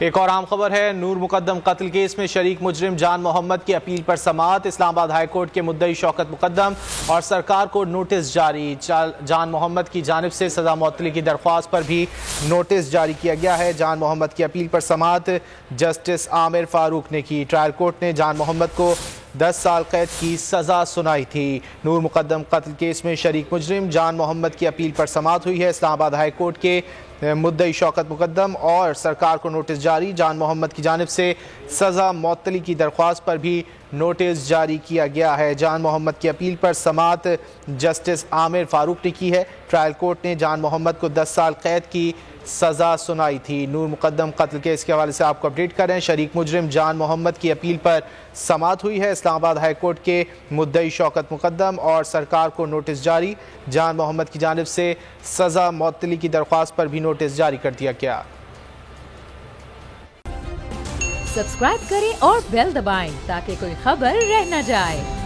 एक और अहम खबर है। नूर मुकद्दम कत्ल केस में शरीक मुजरिम जान मोहम्मद की अपील पर समाअत। इस्लामाबाद हाई कोर्ट के मुद्दई शौकत मुकद्दम और सरकार को नोटिस जारी। जान मोहम्मद की जानिब से सजा मुअत्तली की दरख्वास्त पर भी नोटिस जारी किया गया है। जान मोहम्मद की अपील पर समाअत जस्टिस आमिर फारूक ने की। ट्रायल कोर्ट ने जान मोहम्मद को 10 साल कैद की सजा सुनाई थी। नूर मुकद्दम कत्ल केस में शरीक मुजरिम जान मोहम्मद की अपील पर समाअत हुई है। इस्लामाबाद हाई कोर्ट के मुद्दई शौकत मुकद्दम और सरकार को नोटिस जारी। जान मोहम्मद की जानिब से सजा मुअत्तली की दरख्वास्त पर भी नोटिस जारी किया गया है। जान मोहम्मद की अपील पर समाअत जस्टिस आमिर फारूक ने की है। ट्रायल कोर्ट ने जान मोहम्मद को 10 साल कैद की सजा सुनाई थी। नूर मुकद्दम कत्ल केस के हवाले से आपको अपडेट करें। शरीक मुजरिम जान मोहम्मद की अपील पर समाअत हुई है। इस्लामाबाद हाई कोर्ट के मुद्दई शौकत मुकद्दम और सरकार को नोटिस जारी। जान मोहम्मद की जानिब से सजा मुअत्तली की दरख्वास्त पर भी नोटिस जारी कर दिया गया। सब्सक्राइब करें और बेल दबाएं ताकि कोई खबर रह न जाए।